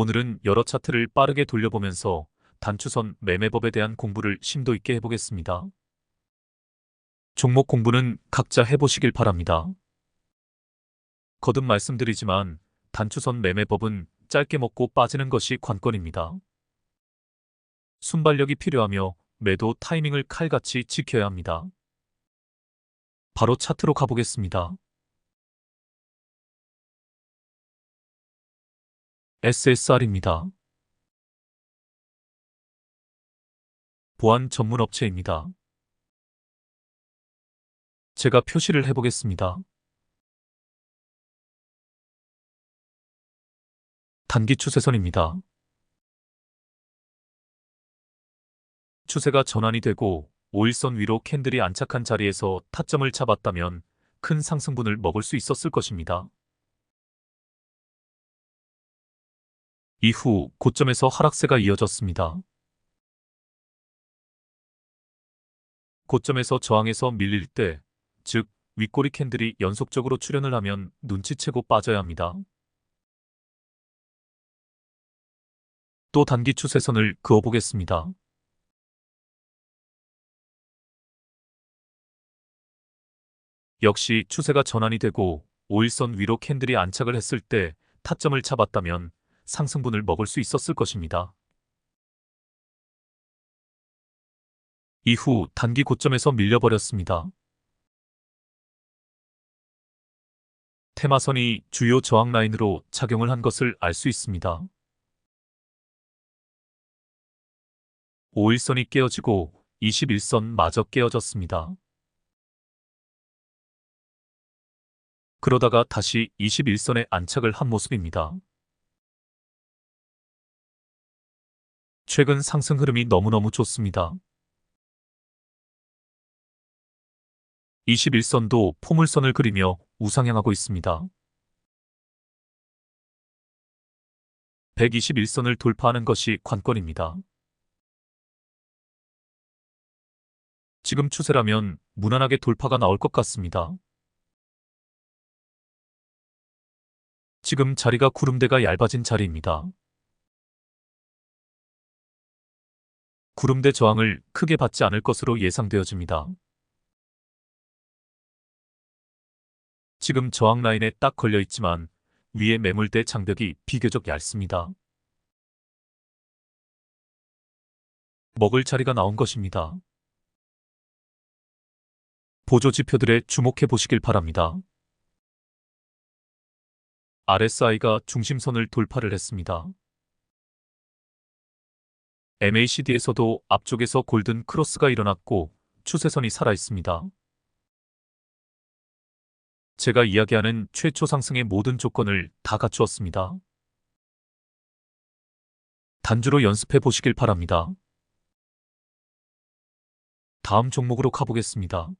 오늘은 여러 차트를 빠르게 돌려보면서 단추선 매매법에 대한 공부를 심도 있게 해보겠습니다. 종목 공부는 각자 해보시길 바랍니다. 거듭 말씀드리지만 단추선 매매법은 짧게 먹고 빠지는 것이 관건입니다. 순발력이 필요하며 매도 타이밍을 칼같이 지켜야 합니다. 바로 차트로 가보겠습니다. SSR입니다. 보안 전문 업체입니다. 제가 표시를 해보겠습니다. 단기 추세선입니다. 추세가 전환이 되고 5일선 위로 캔들이 안착한 자리에서 타점을 잡았다면 큰 상승분을 먹을 수 있었을 것입니다. 이후 고점에서 하락세가 이어졌습니다. 고점에서 저항에서 밀릴 때, 즉 윗꼬리 캔들이 연속적으로 출현을 하면 눈치채고 빠져야 합니다. 또 단기 추세선을 그어보겠습니다. 역시 추세가 전환이 되고 5일선 위로 캔들이 안착을 했을 때 타점을 잡았다면 상승분을 먹을 수 있었을 것입니다. 이후 단기 고점에서 밀려버렸습니다. 테마선이 주요 저항 라인으로 작용을 한 것을 알 수 있습니다. 5일선이 깨어지고 21선 마저 깨어졌습니다. 그러다가 다시 21선에 안착을 한 모습입니다. 최근 상승 흐름이 너무너무 좋습니다. 21선도 포물선을 그리며 우상향하고 있습니다. 121선을 돌파하는 것이 관건입니다. 지금 추세라면 무난하게 돌파가 나올 것 같습니다. 지금 자리가 구름대가 얇아진 자리입니다. 구름대 저항을 크게 받지 않을 것으로 예상되어집니다. 지금 저항 라인에 딱 걸려 있지만 위에 매물대 장벽이 비교적 얇습니다. 먹을 자리가 나온 것입니다. 보조 지표들에 주목해 보시길 바랍니다. RSI가 중심선을 돌파를 했습니다. MACD에서도 앞쪽에서 골든 크로스가 일어났고 추세선이 살아있습니다. 제가 이야기하는 최초 상승의 모든 조건을 다 갖추었습니다. 단주로 연습해 보시길 바랍니다. 다음 종목으로 가보겠습니다.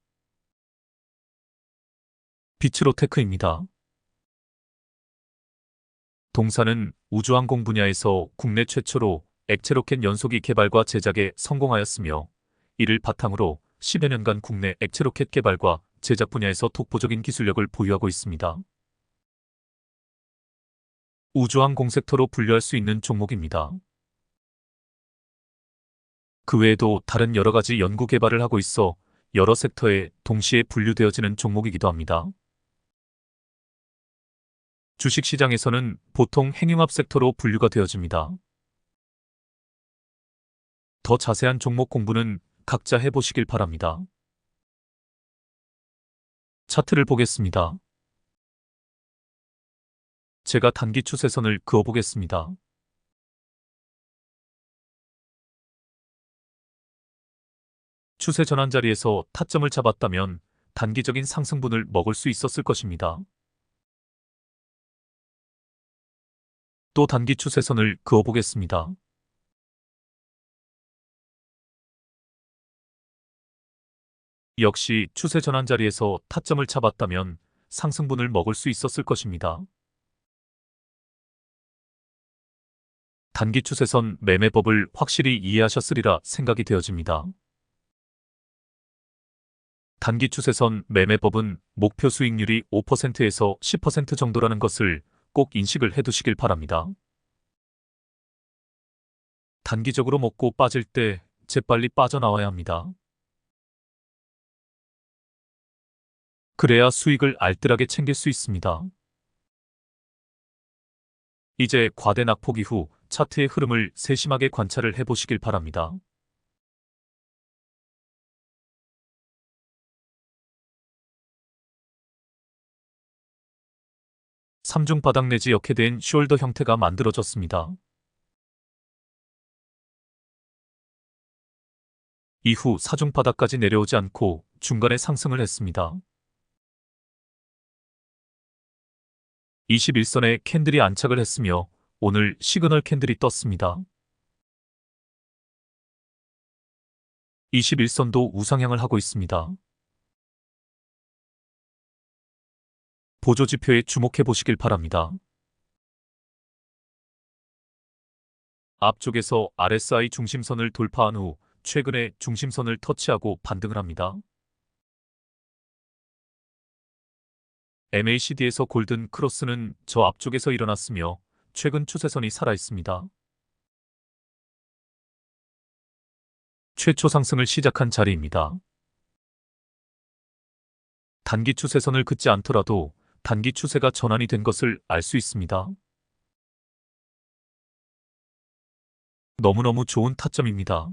비츠로테크입니다. 동사는 우주항공 분야에서 국내 최초로 액체로켓 연소기 개발과 제작에 성공하였으며 이를 바탕으로 10여 년간 국내 액체로켓 개발과 제작 분야에서 독보적인 기술력을 보유하고 있습니다. 우주항공 섹터로 분류할 수 있는 종목입니다. 그 외에도 다른 여러 가지 연구 개발을 하고 있어 여러 섹터에 동시에 분류되어지는 종목이기도 합니다. 주식시장에서는 보통 행융합 섹터로 분류가 되어집니다. 더 자세한 종목 공부는 각자 해보시길 바랍니다. 차트를 보겠습니다. 제가 단기 추세선을 그어보겠습니다. 추세 전환 자리에서 타점을 잡았다면 단기적인 상승분을 먹을 수 있었을 것입니다. 또 단기 추세선을 그어보겠습니다. 역시 추세 전환 자리에서 타점을 잡았다면 상승분을 먹을 수 있었을 것입니다. 단기 추세선 매매법을 확실히 이해하셨으리라 생각이 되어집니다. 단기 추세선 매매법은 목표 수익률이 5%에서 10% 정도라는 것을 꼭 인식을 해두시길 바랍니다. 단기적으로 먹고 빠질 때 재빨리 빠져나와야 합니다. 그래야 수익을 알뜰하게 챙길 수 있습니다. 이제 과대 낙폭 이후 차트의 흐름을 세심하게 관찰을 해보시길 바랍니다. 3중 바닥 내지 역해된 숄더 형태가 만들어졌습니다. 이후 4중 바닥까지 내려오지 않고 중간에 상승을 했습니다. 21선에 캔들이 안착을 했으며 오늘 시그널 캔들이 떴습니다. 21선도 우상향을 하고 있습니다. 보조지표에 주목해 보시길 바랍니다. 앞쪽에서 RSI 중심선을 돌파한 후 최근에 중심선을 터치하고 반등을 합니다. MACD에서 골든 크로스는 저 앞쪽에서 일어났으며 최근 추세선이 살아있습니다. 최초 상승을 시작한 자리입니다. 단기 추세선을 긋지 않더라도 단기 추세가 전환이 된 것을 알 수 있습니다. 너무너무 좋은 타점입니다.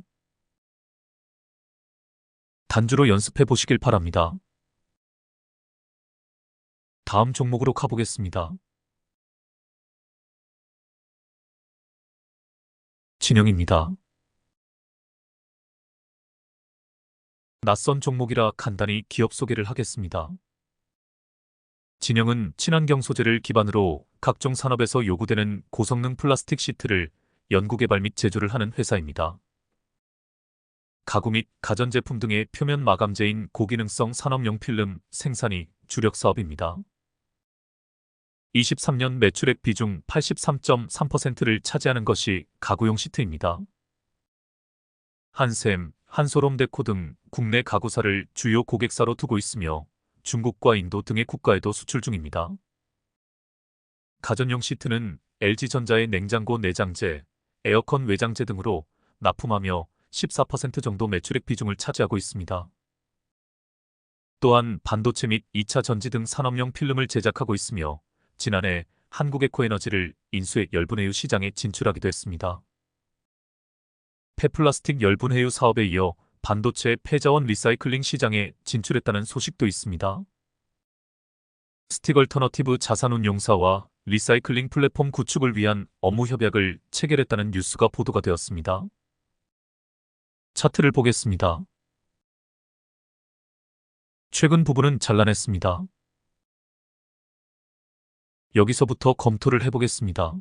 단주로 연습해 보시길 바랍니다. 다음 종목으로 가보겠습니다. 진영입니다. 낯선 종목이라 간단히 기업 소개를 하겠습니다. 진영은 친환경 소재를 기반으로 각종 산업에서 요구되는 고성능 플라스틱 시트를 연구개발 및 제조를 하는 회사입니다. 가구 및 가전제품 등의 표면 마감재인 고기능성 산업용 필름 생산이 주력 사업입니다. 23년 매출액 비중 83.3%를 차지하는 것이 가구용 시트입니다. 한샘, 한솔홈데코 등 국내 가구사를 주요 고객사로 두고 있으며 중국과 인도 등의 국가에도 수출 중입니다. 가전용 시트는 LG전자의 냉장고 내장재, 에어컨 외장재 등으로 납품하며 14% 정도 매출액 비중을 차지하고 있습니다. 또한 반도체 및 2차 전지 등 산업용 필름을 제작하고 있으며 지난해 한국에코에너지를 인수해 열분해유 시장에 진출하기도 했습니다. 폐플라스틱 열분해유 사업에 이어 반도체 폐자원 리사이클링 시장에 진출했다는 소식도 있습니다. 스틱얼터너티브 자산운용사와 리사이클링 플랫폼 구축을 위한 업무 협약을 체결했다는 뉴스가 보도가 되었습니다. 차트를 보겠습니다. 최근 부분은 잘라냈습니다. 여기서부터 검토를 해보겠습니다.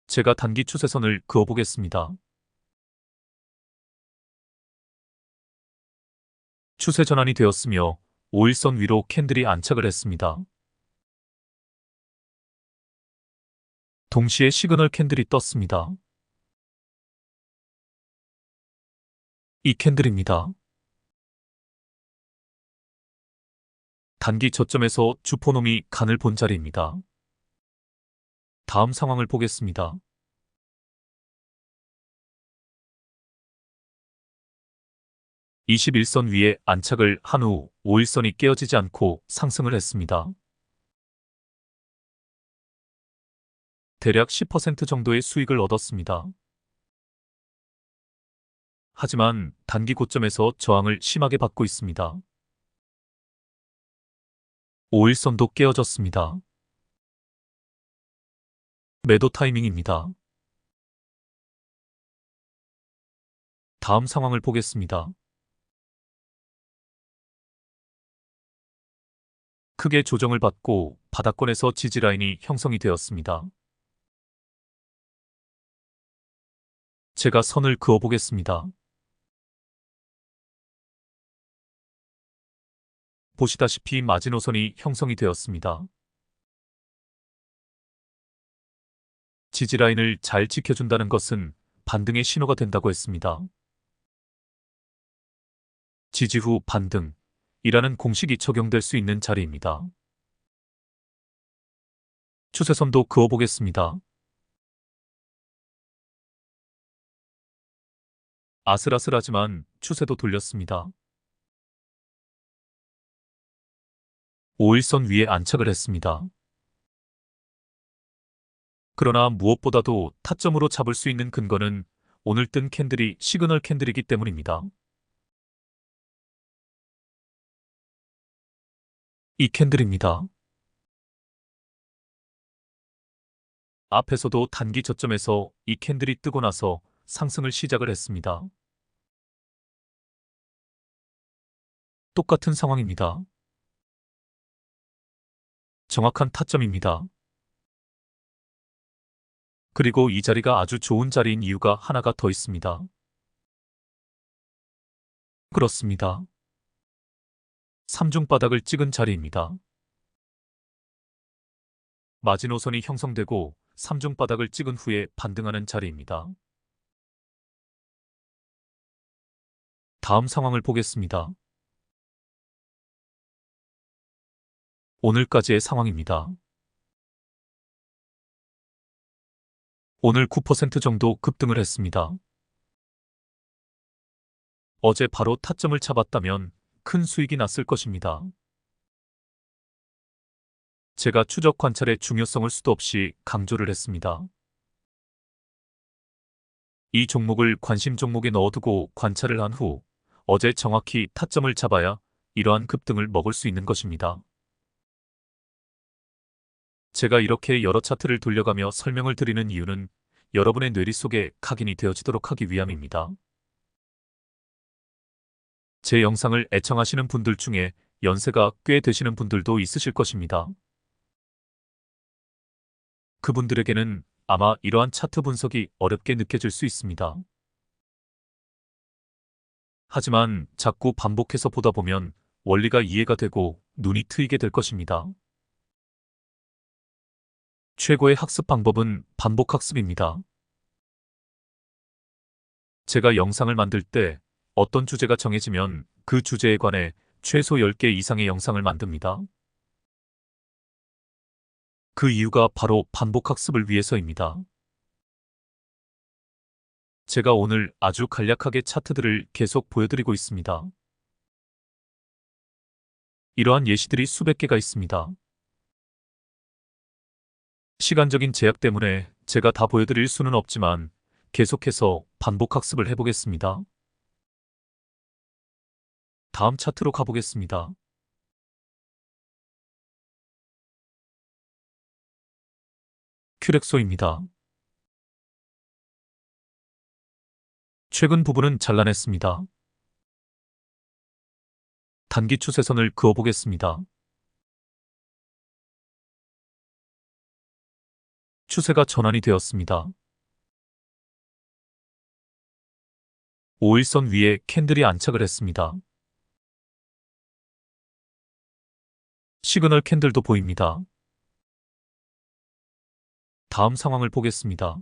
제가 단기 추세선을 그어보겠습니다. 추세 전환이 되었으며 5일선 위로 캔들이 안착을 했습니다. 동시에 시그널 캔들이 떴습니다. 이 캔들입니다. 단기 저점에서 주포놈이 간을 본 자리입니다. 다음 상황을 보겠습니다. 21선 위에 안착을 한 후 5일선이 깨어지지 않고 상승을 했습니다. 대략 10% 정도의 수익을 얻었습니다. 하지만 단기 고점에서 저항을 심하게 받고 있습니다. 5일선도 깨어졌습니다. 매도 타이밍입니다. 다음 상황을 보겠습니다. 크게 조정을 받고 바닥권에서 지지라인이 형성이 되었습니다. 제가 선을 그어보겠습니다. 보시다시피 마지노선이 형성이 되었습니다. 지지라인을 잘 지켜준다는 것은 반등의 신호가 된다고 했습니다. 지지 후 반등이라는 공식이 적용될 수 있는 자리입니다. 추세선도 그어보겠습니다. 아슬아슬하지만 추세도 돌렸습니다. 5일선 위에 안착을 했습니다. 그러나 무엇보다도 타점으로 잡을 수 있는 근거는 오늘 뜬 캔들이 시그널 캔들이기 때문입니다. 이 캔들입니다. 앞에서도 단기 저점에서 이 캔들이 뜨고 나서 상승을 시작을 했습니다. 똑같은 상황입니다. 정확한 타점입니다. 그리고 이 자리가 아주 좋은 자리인 이유가 하나가 더 있습니다. 그렇습니다. 3중 바닥을 찍은 자리입니다. 마지노선이 형성되고 3중 바닥을 찍은 후에 반등하는 자리입니다. 다음 상황을 보겠습니다. 오늘까지의 상황입니다. 오늘 9% 정도 급등을 했습니다. 어제 바로 타점을 잡았다면 큰 수익이 났을 것입니다. 제가 추적 관찰의 중요성을 수도 없이 강조를 했습니다. 이 종목을 관심 종목에 넣어두고 관찰을 한 후 어제 정확히 타점을 잡아야 이러한 급등을 먹을 수 있는 것입니다. 제가 이렇게 여러 차트를 돌려가며 설명을 드리는 이유는 여러분의 뇌리 속에 각인이 되어지도록 하기 위함입니다. 제 영상을 애청하시는 분들 중에 연세가 꽤 되시는 분들도 있으실 것입니다. 그분들에게는 아마 이러한 차트 분석이 어렵게 느껴질 수 있습니다. 하지만 자꾸 반복해서 보다 보면 원리가 이해가 되고 눈이 트이게 될 것입니다. 최고의 학습 방법은 반복 학습입니다. 제가 영상을 만들 때 어떤 주제가 정해지면 그 주제에 관해 최소 10개 이상의 영상을 만듭니다. 그 이유가 바로 반복 학습을 위해서입니다. 제가 오늘 아주 간략하게 차트들을 계속 보여드리고 있습니다. 이러한 예시들이 수백 개가 있습니다. 시간적인 제약 때문에 제가 다 보여드릴 수는 없지만 계속해서 반복 학습을 해보겠습니다. 다음 차트로 가보겠습니다. 큐렉소입니다. 최근 부분은 잘라냈습니다. 단기 추세선을 그어보겠습니다. 추세가 전환이 되었습니다. 5일선 위에 캔들이 안착을 했습니다. 시그널 캔들도 보입니다. 다음 상황을 보겠습니다.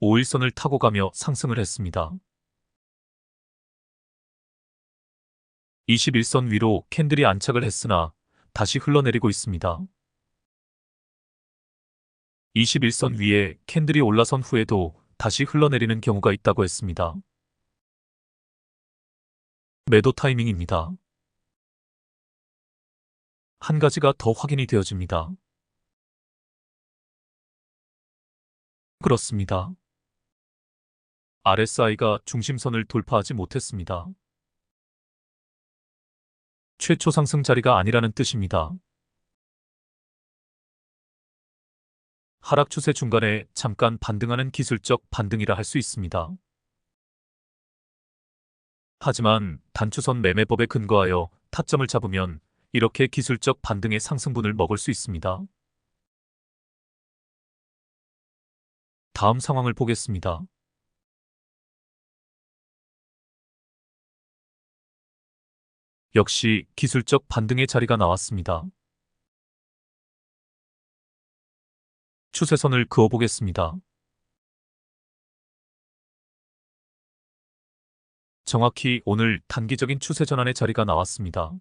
5일선을 타고 가며 상승을 했습니다. 21선 위로 캔들이 안착을 했으나 다시 흘러내리고 있습니다. 21선 위에 캔들이 올라선 후에도 다시 흘러내리는 경우가 있다고 했습니다. 매도 타이밍입니다. 한 가지가 더 확인이 되어집니다. 그렇습니다. RSI가 중심선을 돌파하지 못했습니다. 최초 상승 자리가 아니라는 뜻입니다. 하락 추세 중간에 잠깐 반등하는 기술적 반등이라 할 수 있습니다. 하지만 단추선 매매법에 근거하여 타점을 잡으면 이렇게 기술적 반등의 상승분을 먹을 수 있습니다. 다음 상황을 보겠습니다. 역시 기술적 반등의 자리가 나왔습니다. 추세선을 그어보겠습니다. 정확히 오늘 단기적인 추세 전환의 자리가 나왔습니다.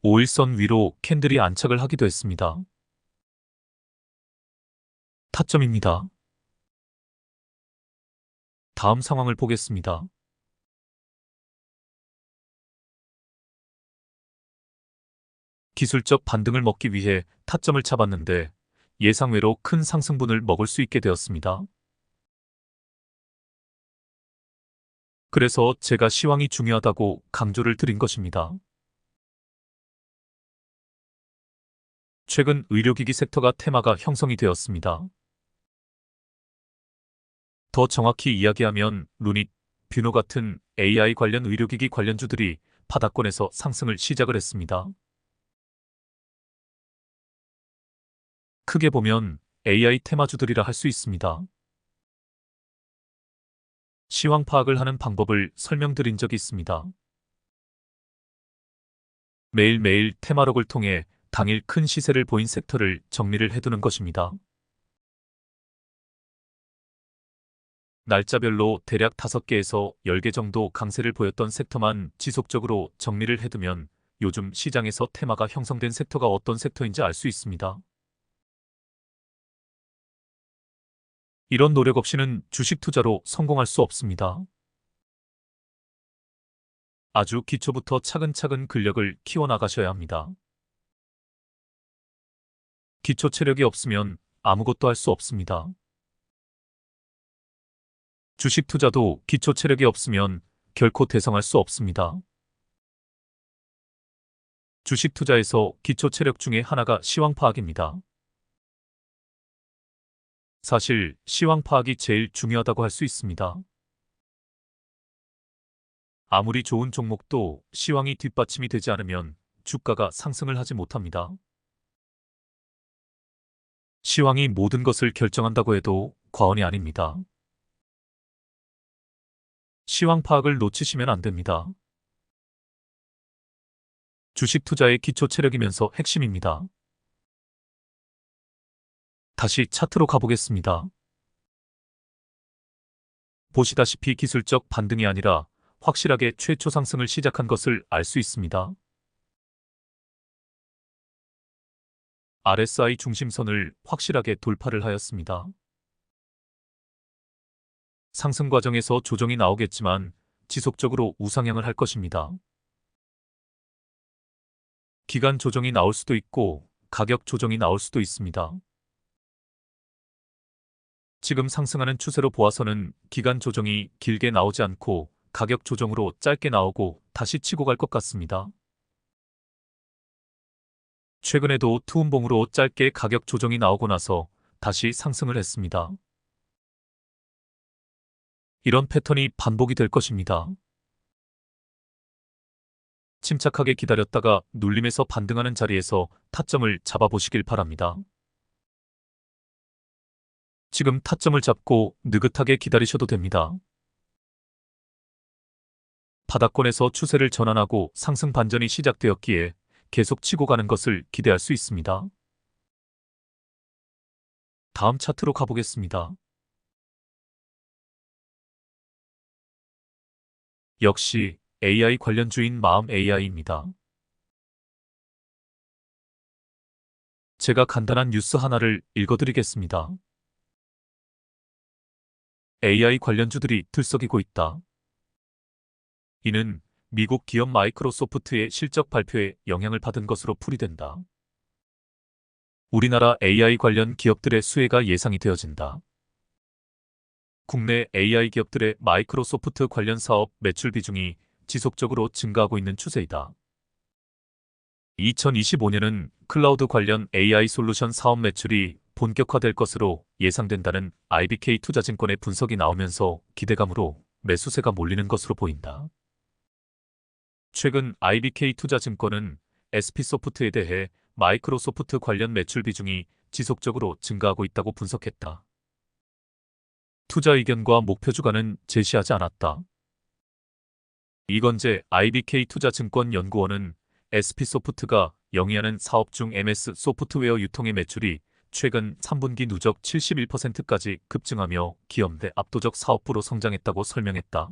5일선 위로 캔들이 안착을 하기도 했습니다. 타점입니다. 다음 상황을 보겠습니다. 기술적 반등을 먹기 위해 타점을 잡았는데 예상외로 큰 상승분을 먹을 수 있게 되었습니다. 그래서 제가 시황이 중요하다고 강조를 드린 것입니다. 최근 의료기기 섹터가 테마가 형성이 되었습니다. 더 정확히 이야기하면 루닛, 뷰노 같은 AI 관련 의료기기 관련주들이 바닥권에서 상승을 시작을 했습니다. 크게 보면 AI 테마주들이라 할 수 있습니다. 시황 파악을 하는 방법을 설명드린 적이 있습니다. 매일매일 테마록을 통해 당일 큰 시세를 보인 섹터를 정리를 해두는 것입니다. 날짜별로 대략 5개에서 10개 정도 강세를 보였던 섹터만 지속적으로 정리를 해두면 요즘 시장에서 테마가 형성된 섹터가 어떤 섹터인지 알 수 있습니다. 이런 노력 없이는 주식 투자로 성공할 수 없습니다. 아주 기초부터 차근차근 근력을 키워나가셔야 합니다. 기초 체력이 없으면 아무것도 할 수 없습니다. 주식 투자도 기초 체력이 없으면 결코 대성할 수 없습니다. 주식 투자에서 기초 체력 중에 하나가 시황 파악입니다. 사실 시황 파악이 제일 중요하다고 할 수 있습니다. 아무리 좋은 종목도 시황이 뒷받침이 되지 않으면 주가가 상승을 하지 못합니다. 시황이 모든 것을 결정한다고 해도 과언이 아닙니다. 시황 파악을 놓치시면 안 됩니다. 주식 투자의 기초 체력이면서 핵심입니다. 다시 차트로 가보겠습니다. 보시다시피 기술적 반등이 아니라 확실하게 최초 상승을 시작한 것을 알 수 있습니다. RSI 중심선을 확실하게 돌파를 하였습니다. 상승 과정에서 조정이 나오겠지만 지속적으로 우상향을 할 것입니다. 기간 조정이 나올 수도 있고 가격 조정이 나올 수도 있습니다. 지금 상승하는 추세로 보아서는 기간 조정이 길게 나오지 않고 가격 조정으로 짧게 나오고 다시 치고 갈 것 같습니다. 최근에도 투움봉으로 짧게 가격 조정이 나오고 나서 다시 상승을 했습니다. 이런 패턴이 반복이 될 것입니다. 침착하게 기다렸다가 눌림에서 반등하는 자리에서 타점을 잡아보시길 바랍니다. 지금 타점을 잡고 느긋하게 기다리셔도 됩니다. 바닥권에서 추세를 전환하고 상승 반전이 시작되었기에 계속 치고 가는 것을 기대할 수 있습니다. 다음 차트로 가보겠습니다. 역시 AI 관련주인 마음 AI입니다. 제가 간단한 뉴스 하나를 읽어드리겠습니다. AI 관련주들이 들썩이고 있다. 이는 미국 기업 마이크로소프트의 실적 발표에 영향을 받은 것으로 풀이된다. 우리나라 AI 관련 기업들의 수혜가 예상이 되어진다. 국내 AI 기업들의 마이크로소프트 관련 사업 매출 비중이 지속적으로 증가하고 있는 추세이다. 2025년은 클라우드 관련 AI 솔루션 사업 매출이 본격화될 것으로 예상된다는 IBK 투자증권의 분석이 나오면서 기대감으로 매수세가 몰리는 것으로 보인다. 최근 IBK 투자증권은 SP소프트에 대해 마이크로소프트 관련 매출 비중이 지속적으로 증가하고 있다고 분석했다. 투자 의견과 목표 주가는 제시하지 않았다. 이건재 IBK 투자증권 연구원은 SP소프트가 영위하는 사업 중 MS 소프트웨어 유통의 매출이 최근 3분기 누적 71%까지 급증하며 기업 내 압도적 사업부로 성장했다고 설명했다.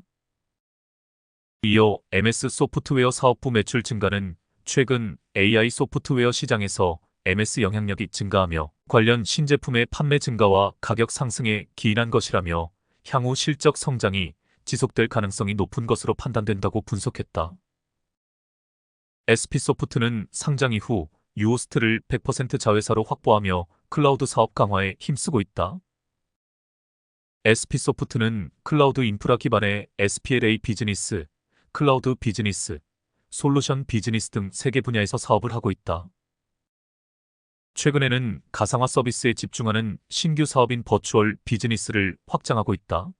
이어 MS 소프트웨어 사업부 매출 증가는 최근 AI 소프트웨어 시장에서 MS 영향력이 증가하며 관련 신제품의 판매 증가와 가격 상승에 기인한 것이라며 향후 실적 성장이 지속될 가능성이 높은 것으로 판단된다고 분석했다. SP소프트는 상장 이후 유오스트를 100% 자회사로 확보하며 클라우드 사업 강화에 힘쓰고 있다. SP소프트는 클라우드 인프라 기반의 SPLA 비즈니스, 클라우드 비즈니스, 솔루션 비즈니스 등 3개 분야에서 사업을 하고 있다. 최근에는 가상화 서비스에 집중하는 신규 사업인 버추얼 비즈니스를 확장하고 있다.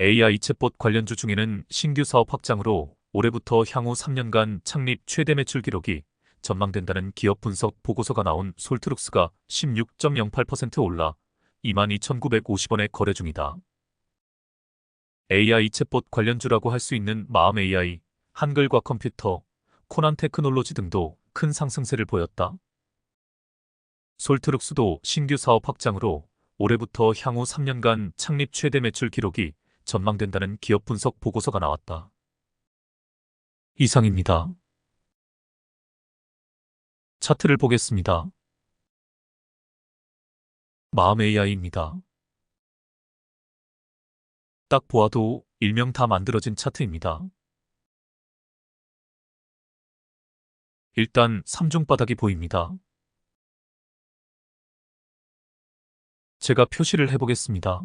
AI 챗봇 관련주 중에는 신규 사업 확장으로 올해부터 향후 3년간 창립 최대 매출 기록이 전망된다는 기업 분석 보고서가 나온 솔트룩스가 16.08% 올라 22,950원에 거래 중이다. AI 챗봇 관련주라고 할 수 있는 마음 AI, 한글과 컴퓨터, 코난 테크놀로지 등도 큰 상승세를 보였다. 솔트룩스도 신규 사업 확장으로 올해부터 향후 3년간 창립 최대 매출 기록이 전망된다는 기업 분석 보고서가 나왔다. 이상입니다. 차트를 보겠습니다. 마음 AI입니다. 딱 보아도 일명 다 만들어진 차트입니다. 일단 3중 바닥이 보입니다. 제가 표시를 해보겠습니다.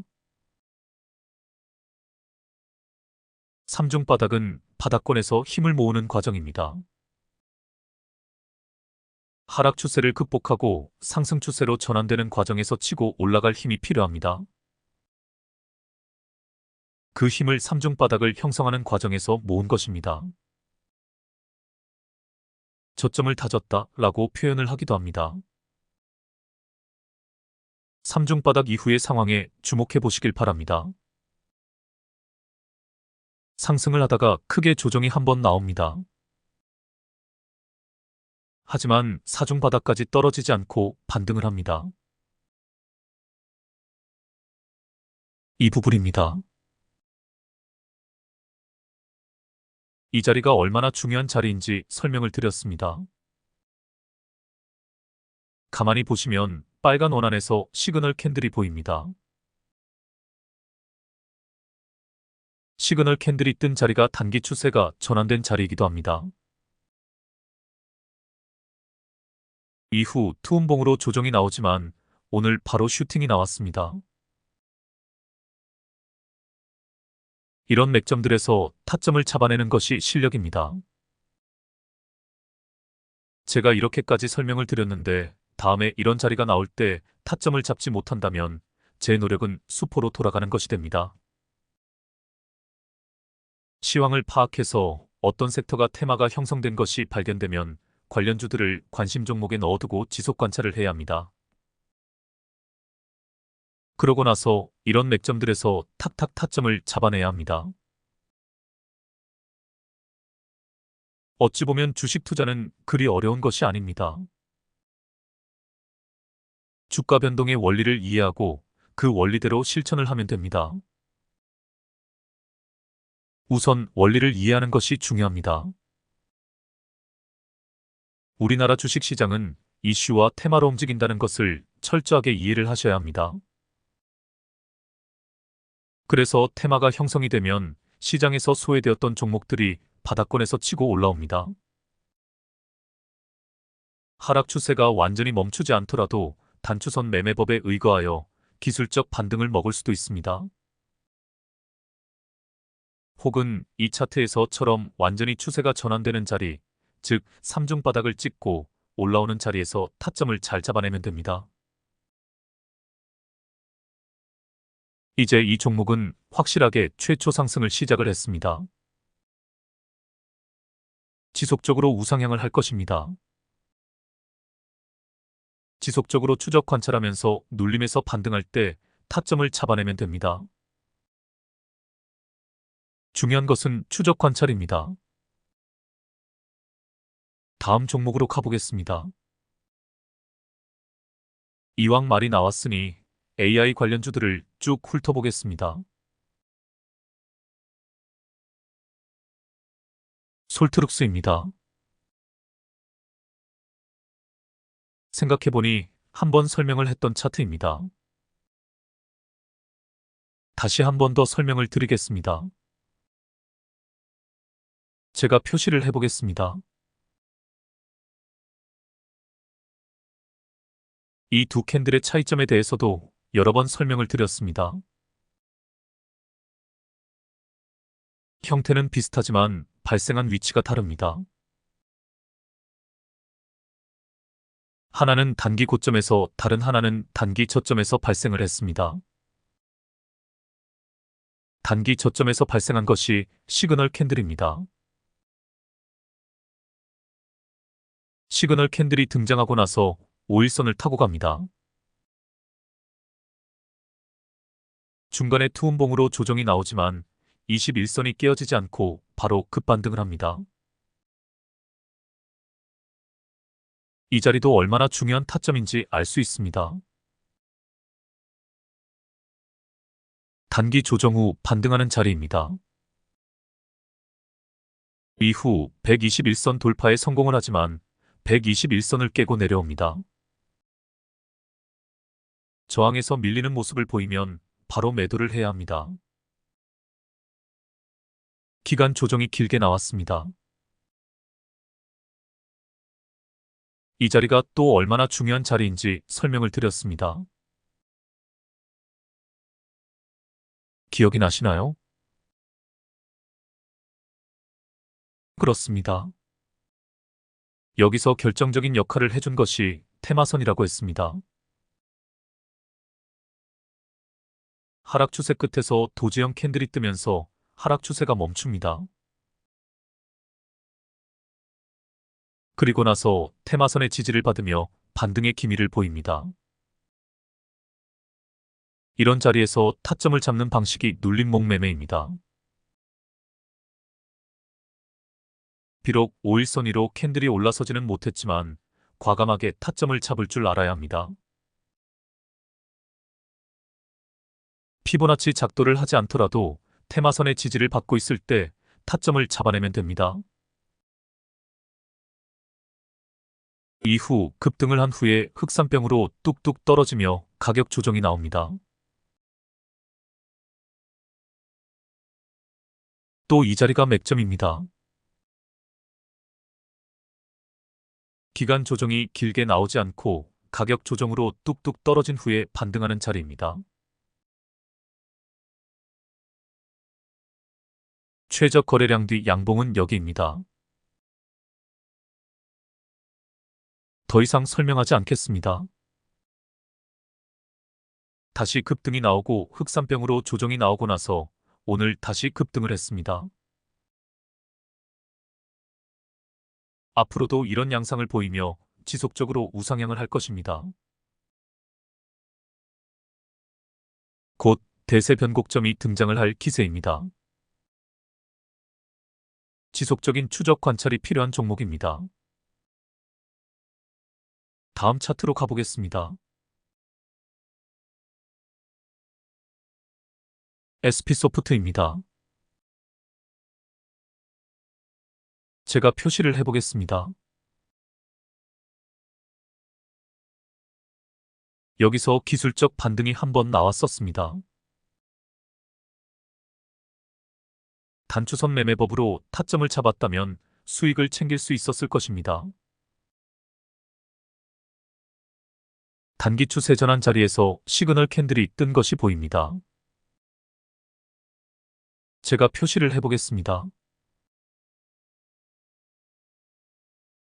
3중 바닥은 바닥권에서 힘을 모으는 과정입니다. 하락 추세를 극복하고 상승 추세로 전환되는 과정에서 치고 올라갈 힘이 필요합니다. 그 힘을 3중 바닥을 형성하는 과정에서 모은 것입니다. 저점을 다졌다 라고 표현을 하기도 합니다. 3중 바닥 이후의 상황에 주목해 보시길 바랍니다. 상승을 하다가 크게 조정이 한번 나옵니다. 하지만 4중 바닥까지 떨어지지 않고 반등을 합니다. 이 부분입니다. 이 자리가 얼마나 중요한 자리인지 설명을 드렸습니다. 가만히 보시면 빨간 원안에서 시그널 캔들이 보입니다. 시그널 캔들이 뜬 자리가 단기 추세가 전환된 자리이기도 합니다. 이후 투움봉으로 조정이 나오지만 오늘 바로 슈팅이 나왔습니다. 이런 맥점들에서 타점을 잡아내는 것이 실력입니다. 제가 이렇게까지 설명을 드렸는데 다음에 이런 자리가 나올 때 타점을 잡지 못한다면 제 노력은 수포로 돌아가는 것이 됩니다. 시황을 파악해서 어떤 섹터가 테마가 형성된 것이 발견되면 관련주들을 관심 종목에 넣어두고 지속 관찰을 해야 합니다. 그러고 나서 이런 맥점들에서 탁탁 타점을 잡아내야 합니다. 어찌 보면 주식 투자는 그리 어려운 것이 아닙니다. 주가 변동의 원리를 이해하고 그 원리대로 실천을 하면 됩니다. 우선 원리를 이해하는 것이 중요합니다. 우리나라 주식시장은 이슈와 테마로 움직인다는 것을 철저하게 이해를 하셔야 합니다. 그래서 테마가 형성이 되면 시장에서 소외되었던 종목들이 바닥권에서 치고 올라옵니다. 하락 추세가 완전히 멈추지 않더라도 단추선 매매법에 의거하여 기술적 반등을 먹을 수도 있습니다. 혹은 이 차트에서처럼 완전히 추세가 전환되는 자리, 즉 3중 바닥을 찍고 올라오는 자리에서 타점을 잘 잡아내면 됩니다. 이제 이 종목은 확실하게 최초 상승을 시작을 했습니다. 지속적으로 우상향을 할 것입니다. 지속적으로 추적 관찰하면서 눌림에서 반등할 때 타점을 잡아내면 됩니다. 중요한 것은 추적 관찰입니다. 다음 종목으로 가보겠습니다. 이왕 말이 나왔으니 AI 관련주들을 쭉 훑어보겠습니다. 솔트룩스입니다. 생각해보니 한 번 설명을 했던 차트입니다. 다시 한 번 더 설명을 드리겠습니다. 제가 표시를 해보겠습니다. 이 두 캔들의 차이점에 대해서도 여러 번 설명을 드렸습니다. 형태는 비슷하지만 발생한 위치가 다릅니다. 하나는 단기 고점에서 다른 하나는 단기 저점에서 발생을 했습니다. 단기 저점에서 발생한 것이 시그널 캔들입니다. 시그널 캔들이 등장하고 나서 5일선을 타고 갑니다. 중간에 투음봉으로 조정이 나오지만 21선이 깨어지지 않고 바로 급반등을 합니다. 이 자리도 얼마나 중요한 타점인지 알 수 있습니다. 단기 조정 후 반등하는 자리입니다. 이후 121선 돌파에 성공을 하지만 121선을 깨고 내려옵니다. 저항에서 밀리는 모습을 보이면 바로 매도를 해야 합니다. 기간 조정이 길게 나왔습니다. 이 자리가 또 얼마나 중요한 자리인지 설명을 드렸습니다. 기억이 나시나요? 그렇습니다. 여기서 결정적인 역할을 해준 것이 테마선이라고 했습니다. 하락 추세 끝에서 도지형 캔들이 뜨면서 하락 추세가 멈춥니다. 그리고 나서 테마선의 지지를 받으며 반등의 기미를 보입니다. 이런 자리에서 타점을 잡는 방식이 눌림목 매매입니다. 비록 5일선 위로 캔들이 올라서지는 못했지만 과감하게 타점을 잡을 줄 알아야 합니다. 피보나치 작도를 하지 않더라도 테마선의 지지를 받고 있을 때 타점을 잡아내면 됩니다. 이후 급등을 한 후에 흑산병으로 뚝뚝 떨어지며 가격 조정이 나옵니다. 또 이 자리가 맥점입니다. 기간 조정이 길게 나오지 않고 가격 조정으로 뚝뚝 떨어진 후에 반등하는 자리입니다. 최저 거래량 뒤 양봉은 여기입니다. 더 이상 설명하지 않겠습니다. 다시 급등이 나오고 흑산병으로 조정이 나오고 나서 오늘 다시 급등을 했습니다. 앞으로도 이런 양상을 보이며 지속적으로 우상향을 할 것입니다. 곧 대세 변곡점이 등장을 할 기세입니다. 지속적인 추적 관찰이 필요한 종목입니다. 다음 차트로 가보겠습니다. SP소프트입니다. 제가 표시를 해보겠습니다. 여기서 기술적 반등이 한번 나왔었습니다. 단추선 매매법으로 타점을 잡았다면 수익을 챙길 수 있었을 것입니다. 단기 추세 전환 자리에서 시그널 캔들이 뜬 것이 보입니다. 제가 표시를 해보겠습니다.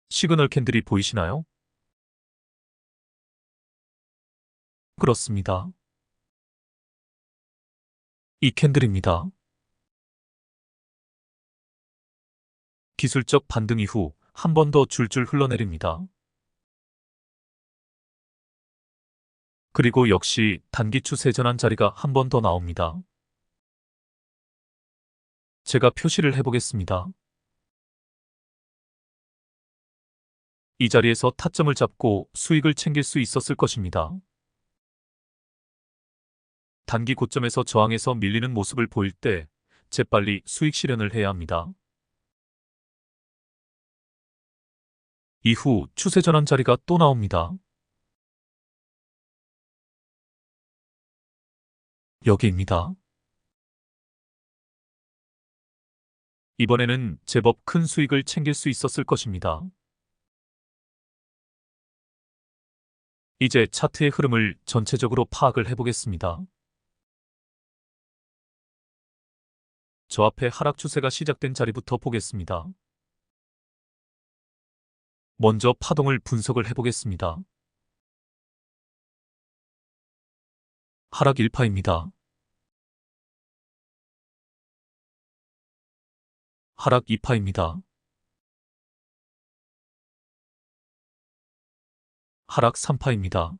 시그널 캔들이 보이시나요? 그렇습니다. 이 캔들입니다. 기술적 반등 이후 한 번 더 줄줄 흘러내립니다. 그리고 역시 단기 추세 전환 자리가 한 번 더 나옵니다. 제가 표시를 해보겠습니다. 이 자리에서 타점을 잡고 수익을 챙길 수 있었을 것입니다. 단기 고점에서 저항에서 밀리는 모습을 보일 때 재빨리 수익 실현을 해야 합니다. 이후 추세 전환 자리가 또 나옵니다. 여기입니다. 이번에는 제법 큰 수익을 챙길 수 있었을 것입니다. 이제 차트의 흐름을 전체적으로 파악을 해보겠습니다. 저 앞에 하락 추세가 시작된 자리부터 보겠습니다. 먼저 파동을 분석을 해보겠습니다. 하락 1파입니다. 하락 2파입니다. 하락 3파입니다.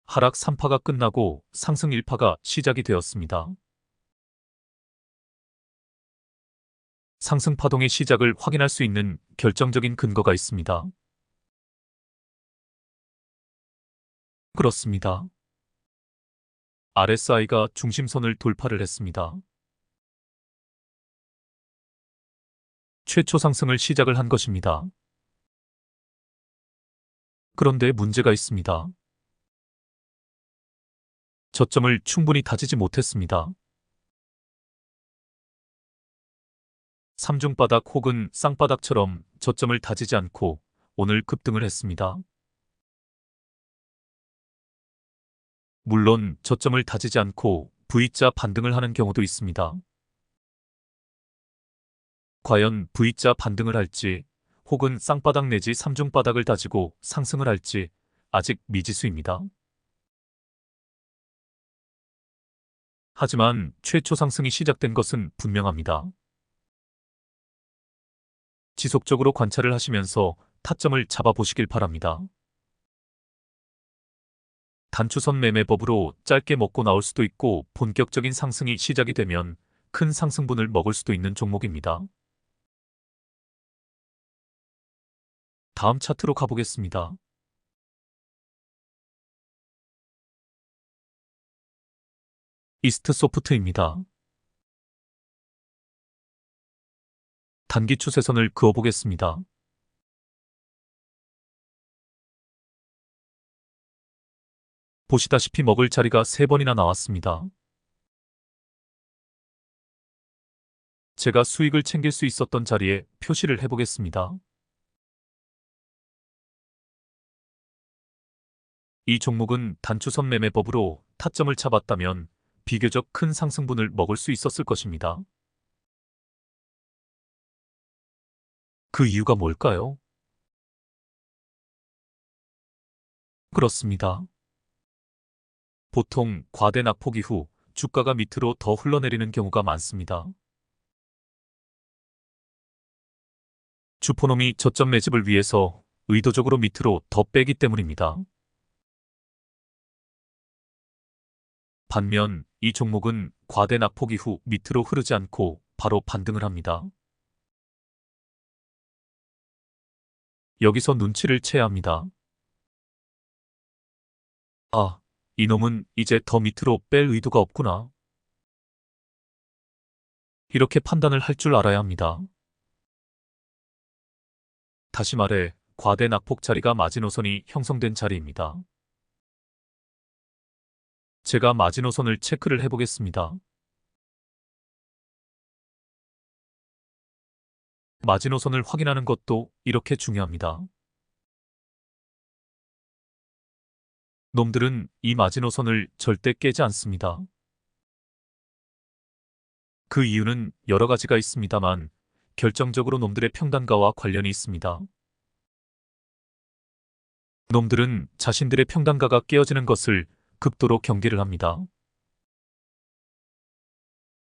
하락 3파가 끝나고 상승 1파가 시작이 되었습니다. 상승 파동의 시작을 확인할 수 있는 결정적인 근거가 있습니다. 그렇습니다. RSI가 중심선을 돌파를 했습니다. 최초 상승을 시작을 한 것입니다. 그런데 문제가 있습니다. 저점을 충분히 다지지 못했습니다. 삼중바닥 혹은 쌍바닥처럼 저점을 다지지 않고 오늘 급등을 했습니다. 물론 저점을 다지지 않고 V자 반등을 하는 경우도 있습니다. 과연 V자 반등을 할지 혹은 쌍바닥 내지 삼중바닥을 다지고 상승을 할지 아직 미지수입니다. 하지만 최초 상승이 시작된 것은 분명합니다. 지속적으로 관찰을 하시면서 타점을 잡아보시길 바랍니다. 단추선 매매법으로 짧게 먹고 나올 수도 있고 본격적인 상승이 시작이 되면 큰 상승분을 먹을 수도 있는 종목입니다. 다음 차트로 가보겠습니다. 이스트 소프트입니다. 단기 추세선을 그어보겠습니다. 보시다시피 먹을 자리가 3번이나 나왔습니다. 제가 수익을 챙길 수 있었던 자리에 표시를 해보겠습니다. 이 종목은 단추선 매매법으로 타점을 잡았다면 비교적 큰 상승분을 먹을 수 있었을 것입니다. 그 이유가 뭘까요? 그렇습니다. 보통 과대 낙폭 이후 주가가 밑으로 더 흘러내리는 경우가 많습니다. 주포놈이 저점 매집을 위해서 의도적으로 밑으로 더 빼기 때문입니다. 반면 이 종목은 과대 낙폭 이후 밑으로 흐르지 않고 바로 반등을 합니다. 여기서 눈치를 채야 합니다. 아, 이놈은 이제 더 밑으로 뺄 의도가 없구나. 이렇게 판단을 할 줄 알아야 합니다. 다시 말해, 과대 낙폭 자리가 마지노선이 형성된 자리입니다. 제가 마지노선을 체크를 해보겠습니다. 마지노선을 확인하는 것도 이렇게 중요합니다. 놈들은 이 마지노선을 절대 깨지 않습니다. 그 이유는 여러 가지가 있습니다만 결정적으로 놈들의 평단가와 관련이 있습니다. 놈들은 자신들의 평단가가 깨어지는 것을 극도로 경계를 합니다.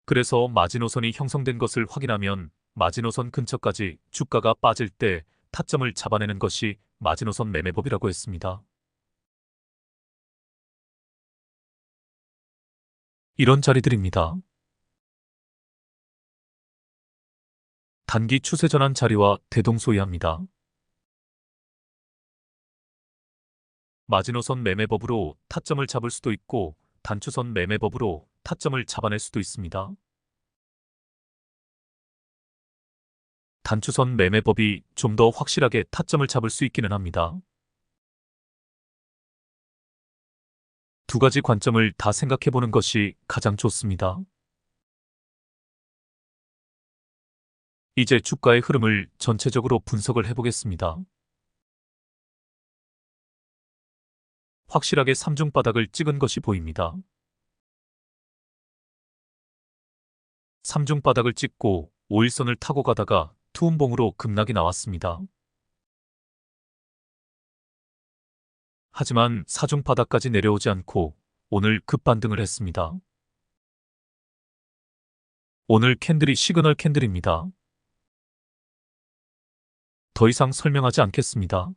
그래서 마지노선이 형성된 것을 확인하면 마지노선 근처까지 주가가 빠질 때 타점을 잡아내는 것이 마지노선 매매법이라고 했습니다. 이런 자리들입니다. 단기 추세 전환 자리와 대동소이합니다. 마지노선 매매법으로 타점을 잡을 수도 있고 단추선 매매법으로 타점을 잡아낼 수도 있습니다. 단추선 매매법이 좀 더 확실하게 타점을 잡을 수 있기는 합니다. 두 가지 관점을 다 생각해 보는 것이 가장 좋습니다. 이제 주가의 흐름을 전체적으로 분석을 해보겠습니다. 확실하게 3중 바닥을 찍은 것이 보입니다. 3중 바닥을 찍고 5일선을 타고 가다가 투움봉으로 급락이 나왔습니다. 하지만 4중 바닥까지 내려오지 않고 오늘 급반등을 했습니다. 오늘 캔들이 시그널 캔들입니다. 더 이상 설명하지 않겠습니다.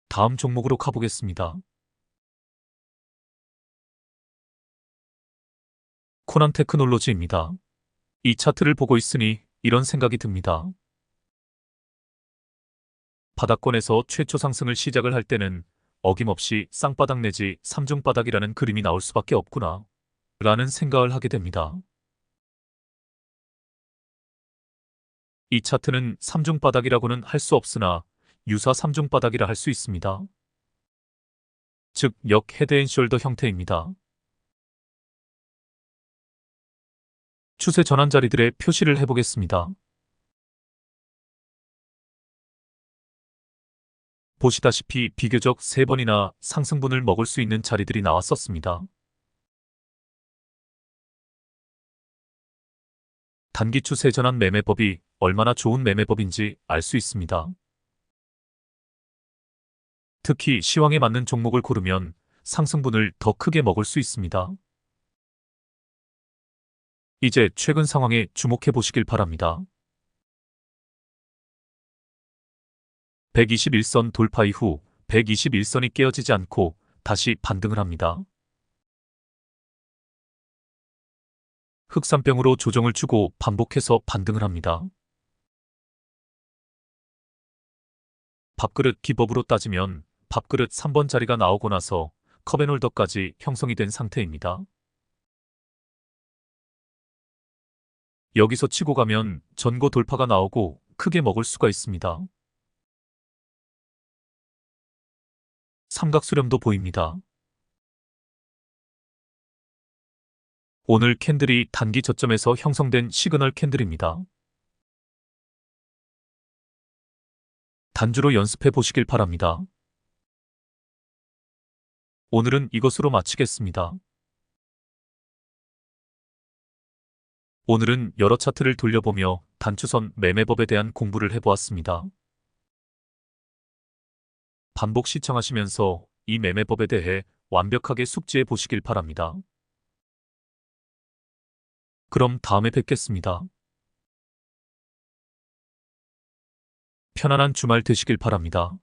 다음 종목으로 가보겠습니다. 코난 테크놀로지입니다. 이 차트를 보고 있으니 이런 생각이 듭니다. 바닥권에서 최초 상승을 시작을 할 때는 어김없이 쌍바닥 내지 3중 바닥이라는 그림이 나올 수밖에 없구나 라는 생각을 하게 됩니다. 이 차트는 3중 바닥이라고는 할 수 없으나 유사 3중 바닥이라 할 수 있습니다. 즉, 역 헤드앤숄더 형태입니다. 추세 전환 자리들의 표시를 해보겠습니다. 보시다시피 비교적 3번이나 상승분을 먹을 수 있는 자리들이 나왔었습니다. 단기 추세 전환 매매법이 얼마나 좋은 매매법인지 알 수 있습니다. 특히 시황에 맞는 종목을 고르면 상승분을 더 크게 먹을 수 있습니다. 이제 최근 상황에 주목해 보시길 바랍니다. 121선 돌파 이후 121선이 깨어지지 않고 다시 반등을 합니다. 흑산병으로 조정을 주고 반복해서 반등을 합니다. 밥그릇 기법으로 따지면 밥그릇 3번 자리가 나오고 나서 컵앤홀더까지 형성이 된 상태입니다. 여기서 치고 가면 전고 돌파가 나오고 크게 먹을 수가 있습니다. 삼각수렴도 보입니다. 오늘 캔들이 단기 저점에서 형성된 시그널 캔들입니다. 단주로 연습해 보시길 바랍니다. 오늘은 이것으로 마치겠습니다. 오늘은 여러 차트를 돌려보며 단추선 매매법에 대한 공부를 해보았습니다. 반복 시청하시면서 이 매매법에 대해 완벽하게 숙지해 보시길 바랍니다. 그럼 다음에 뵙겠습니다. 편안한 주말 되시길 바랍니다.